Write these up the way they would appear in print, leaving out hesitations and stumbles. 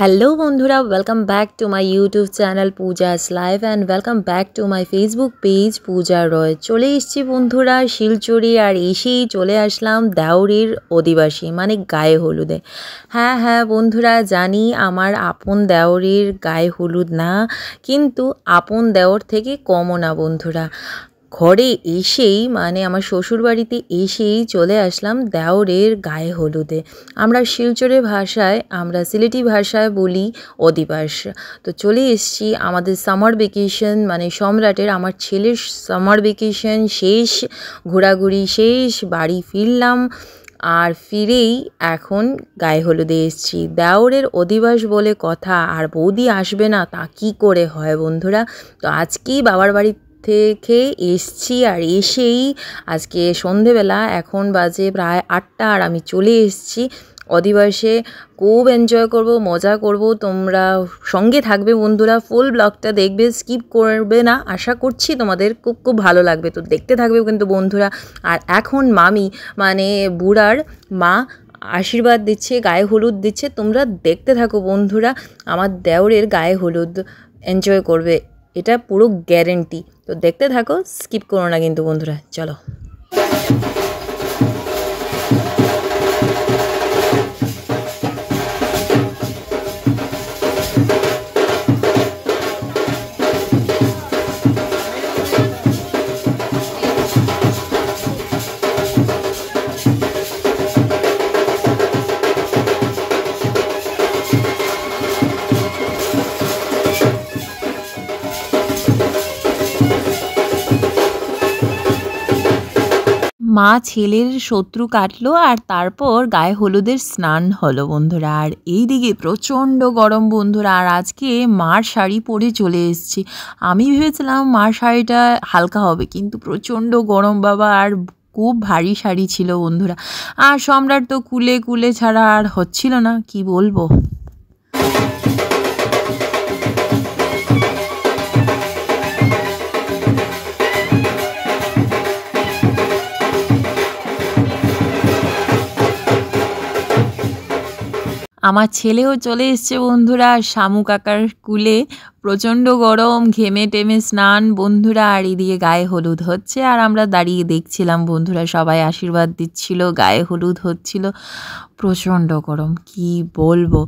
Hello बंधुरा welcome back to my YouTube channel Pooja's live and welcome back to my Facebook page Pooja Roy. चले एसेछि बंधुरा शिलचरी और एसेई चले आसलाम देওরের অধিবাসী माने गाये हलुदे। हाँ हाँ बंधुरा जानी आमार आपन देওরের गाये हलुद ना, किन्तु आपन देওর थेके कमও ना बंधुरा। घरे एसेई माने आमार शोशुर बाड़ीते एसेई चले आसलाम देওরের गाये हलुदे। आमरा शिलचरे भाषाय आमरा सिलेटी भाषाय बोली अधिबास। तो चले एसेछि आमादेर सामार भेकेशन माने सम्राटेर आमार छेलेर सामार भेकेशन शेष, घोराघुरी शेष, बाड़ी फिरलाम और फिरेई एखन गाये हलुदे एसेछि। देওরের अधिबास बोले कथा और बौदी आसबे ना ता कि करे हय बंधुरा। तो आजकेई बाबार बाड़ी থেকে এসছি আর এসেই আজকে সন্ধেবেলা এখন বাজে প্রায় ৮টা আর আমি চলে এসেছি অধিবাসে। খুব এনজয় করব, মজা করব। তোমরা সঙ্গে থাকবে বন্ধুরা, ফুল ব্লগটা দেখবে, স্কিপ করবে না। আশা করছি তোমাদের খুব খুব ভালো লাগবে। তো দেখতে থাকবে কিন্তু বন্ধুরা। আর এখন মামি মানে বুড়ার মা আশীর্বাদ দিচ্ছে, গায়ে হলুদ দিচ্ছে। তোমরা দেখতে থাকো বন্ধুরা, আমার দেওরের গায়ে হলুদ এনজয় করবে, এটা পুরো গ্যারেন্টি। তো দেখতে থাকো, স্কিপ করো না কিন্তু বন্ধুরা। চলো। মা ছেলের শত্রু কাটলো আর তারপর গায়ে হলুদের স্নান হলো বন্ধুরা। আর এইদিকে প্রচণ্ড গরম বন্ধুরা। আর আজকে মার শাড়ি পরে চলে এসেছি। আমি ভেবেছিলাম মার শাড়িটা হালকা হবে, কিন্তু প্রচণ্ড গরম বাবা। আর খুব ভারী শাড়ি ছিল বন্ধুরা। আর সম্রাট তো কুলে কুলে ছাড়া আর হচ্ছিল না, কি বলবো। আমার ছেলেও চলে এসছে বন্ধুরা শামু কাকার কুলে। প্রচণ্ড গরম, ঘেমে টেমে স্নান বন্ধুরা। আর এদিকে গায়ে হলুদ হচ্ছে আর আমরা দাঁড়িয়ে দেখছিলাম বন্ধুরা, সবাই আশীর্বাদ দিচ্ছিল, গায়ে হলুদ হচ্ছিল। প্রচণ্ড গরম, কি বলবো।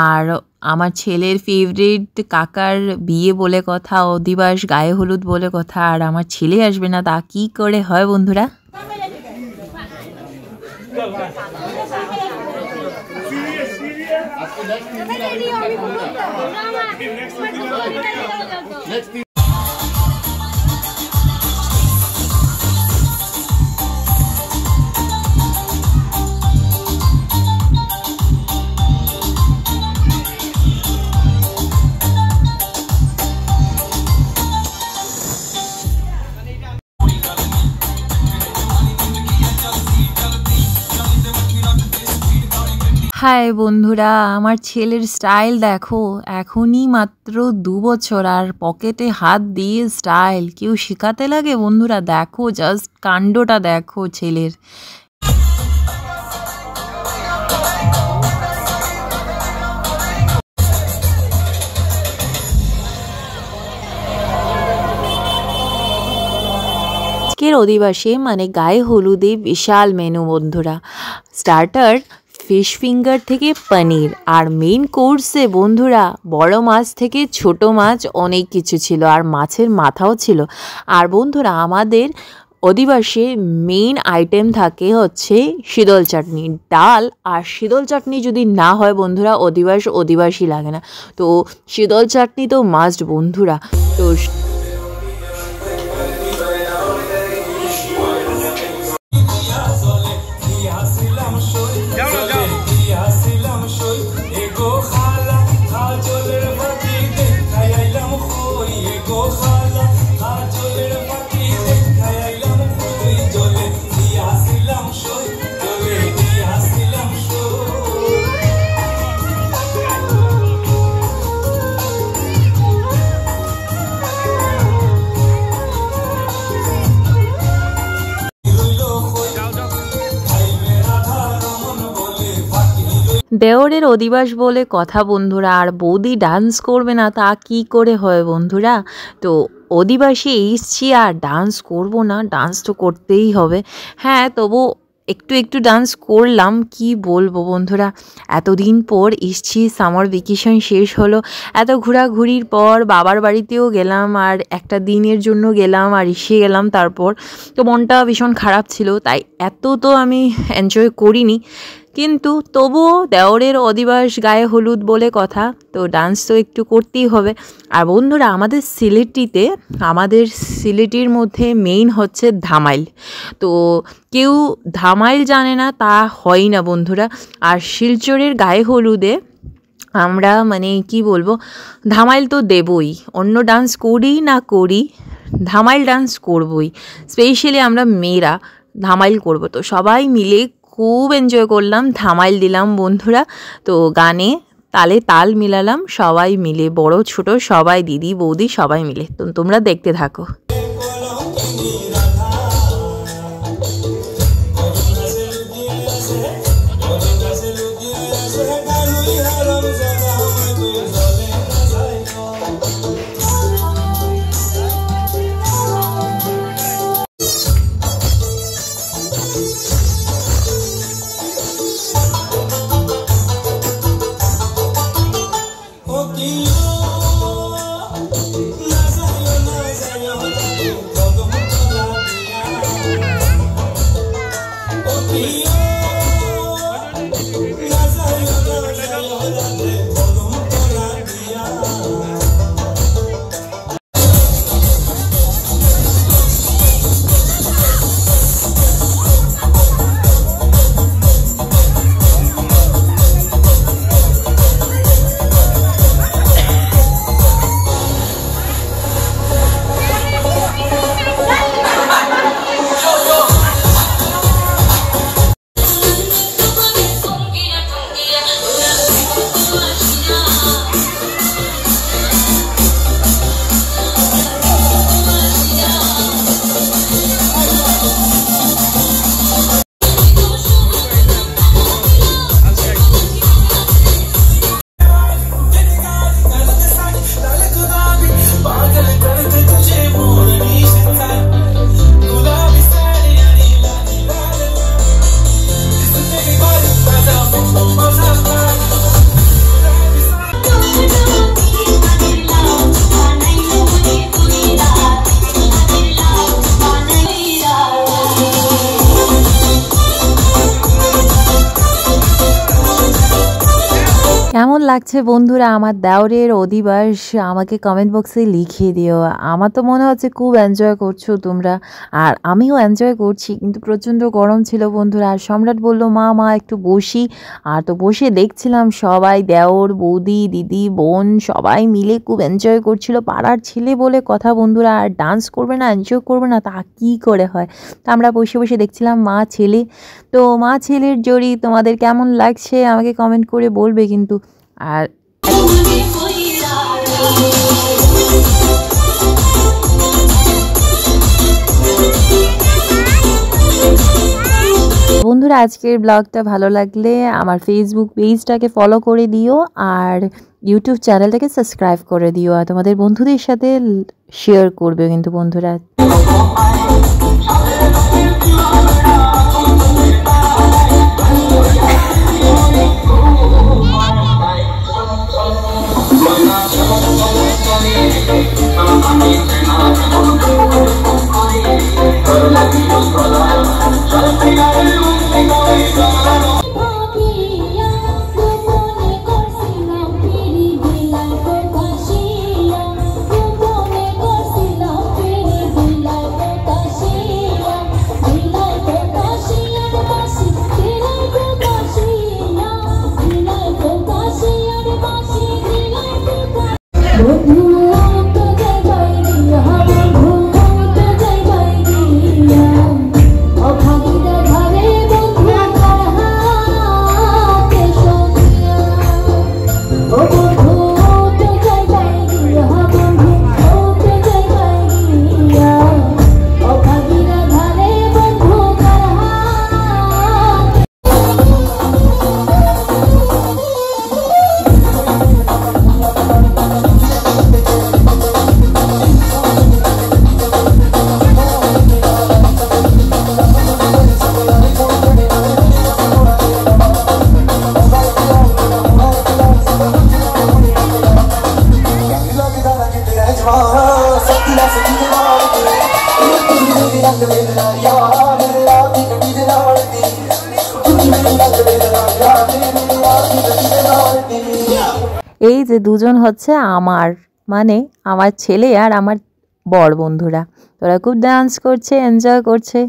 আর আমার ছেলের ফেভারিট কাকার বিয়ে বলে কথা, অধিবাস, গায়ে হলুদ বলে কথা। আর আমার ছেলে আসবে না তা কি করে হয় বন্ধুরা। হাই বন্ধুরা, আমার ছেলের স্টাইল দেখো। এখনই মাত্র 2 বছর আর পকেটে হাত দিয়ে স্টাইল। কেউ শেখাতে লাগে বন্ধুরা? দেখো জাস্ট কাণ্ডটা দেখো ছেলের। আজকের অধিবাসে মানে গায়ে হলুদে বিশাল মেনু বন্ধুরা। স্টার্টার ফিশ ফিঙ্গার থেকে পনির, আর মেইন কোর্সে বন্ধুরা বড় মাছ থেকে ছোট মাছ অনেক কিছু ছিল, আর মাছের মাথাও ছিল। আর বন্ধুরা আমাদের অধিবাসে মেইন আইটেম থাকে হচ্ছে শীতল চাটনি, ডাল। আর শীতল চাটনি যদি না হয় বন্ধুরা অধিবাসী লাগে না। তো শীতল চাটনি তো মাস্ট বন্ধুরা। তো দেওরের অধিবাস বলে কথা বন্ধুরা, আর বৌদি ডান্স করবে না তা কি করে হয় বন্ধুরা। তো অধিবাসে এসছি আর ডান্স করব না, ডান্স তো করতেই হবে। হ্যাঁ, তবু একটু একটু ডান্স করলাম, কি বলবো বন্ধুরা। এতদিন পর এসছি, সামার ভ্যাকেশন শেষ হলো, এত ঘোরাঘুরির পর বাবার বাড়িতেও গেলাম, আর একটা দিনের জন্য গেলাম আর এসে গেলাম। তারপর তো মনটা ভীষণ খারাপ ছিল, তাই এত তো আমি এনজয় করিনি, কিন্তু তবুও দেওরের অধিবাস গায়ে হলুদ বলে কথা, তো ডান্স তো একটু করতেই হবে। আর বন্ধুরা, আমাদের সিলেটির মধ্যে মেইন হচ্ছে ধামাইল। তো কেউ ধামাইল জানে না তা হয় না বন্ধুরা। আর শিলচরের গায়ে হলুদে আমরা মানে কি বলবো, ধামাইল তো দেবই, অন্য ডান্স করি না করি, ধামাইল ডান্স করবই। স্পেশালি আমরা মেয়েরা ধামাইল করব, তো সবাই মিলে খুব এনজয় করলাম, ধামাইল দিলাম বন্ধুরা। তো গানে তালে তাল মিলালাম সবাই মিলে, বড় ছোট সবাই, দিদি বৌদি সবাই মিলে। তো তোমরা দেখতে থাকো। কেমন লাগছে বন্ধুরা আমার দেওরের অধিবাস, আমাকে কমেন্ট বক্সে লিখে দিও। আমার তো মনে হচ্ছে খুব এনজয় করছো তোমরা, আর আমিও এনজয় করছি, কিন্তু প্রচণ্ড গরম ছিল বন্ধুরা। আর সম্রাট বললো মা একটু বসি, আর তো বসে দেখছিলাম সবাই, দেওর বৌদি দিদি বোন সবাই মিলে খুব এনজয় করছিল। পাড়ার ছেলে বলে কথা বন্ধুরা, আর ডান্স করবে না, এনজয় করবে না তা কী করে হয়। তা আমরা বসে বসে দেখছিলাম মা ছেলে। তো মা ছেলের জড়ি তোমাদের কেমন লাগছে আমাকে কমেন্ট করে বলবে কিন্তু। আর বন্ধুরা, আজকের ব্লগটা ভালো লাগলে আমার ফেসবুক পেজটাকে ফলো করে দিও, আর ইউটিউব চ্যানেলটাকে সাবস্ক্রাইব করে দিও, আর তোমাদের বন্ধুদের সাথে শেয়ার করবে কিন্তু বন্ধুরা। এই যে দুজন হচ্ছে আমার মানে আমার ছেলে আর আমার বর বন্ধুরা, তোরা খুব ডান্স করছে, এনজয় করছে।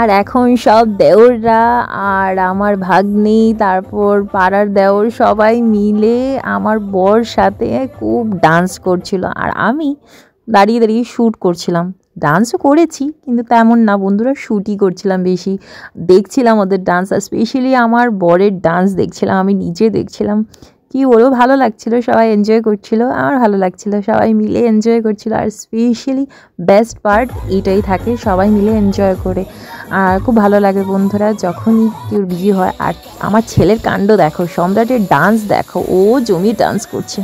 আর এখন সব দেওররা আর আমার ভাগ্নি, তারপর পাড়ার দেওর সবাই মিলে আমার বর সাথে খুব ডান্স করছিল, আর আমি দাঁড়িয়ে দাঁড়িয়ে শ্যুট করছিলাম। ডান্সও করেছি কিন্তু তেমন না বন্ধুরা, শ্যুটই করছিলাম বেশি, দেখছিলাম ওদের ডান্স, আর স্পেশালি আমার বরের ডান্স দেখছিলাম, আমি নিজে দেখছিলাম। কি বলবো, ভালো লাগছিল, সবাই এনজয় করছিল, আমার ভালো লাগছিল, সবাই মিলে এনজয় করছিল। আর স্পেশালি বেস্ট পার্ট এটাই থাকে, সবাই মিলে এনজয় করে। আর খুব ভালো লাগে বন্ধুরা যখনই কেউ বিয়ে হয়। আর আমার ছেলের কাণ্ড দেখো, সম্রাটের ডান্স দেখো, ও জমি ডান্স করছে।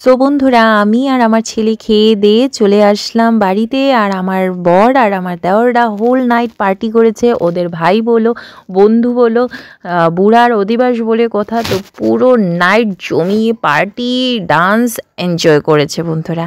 সো বন্ধুরা, আমি আর আমার ছেলে খেয়ে দিয়ে চলে আসলাম বাড়িতে। আর আমার বর আর আমার দেওররা হোল নাইট পার্টি করেছে, ওদের ভাই বলো, বন্ধু বলো, বুড়ার অধিবাস বলে কথা, তো পুরো নাইট জমিয়ে পার্টি, ডান্স এনজয় করেছে বন্ধুরা।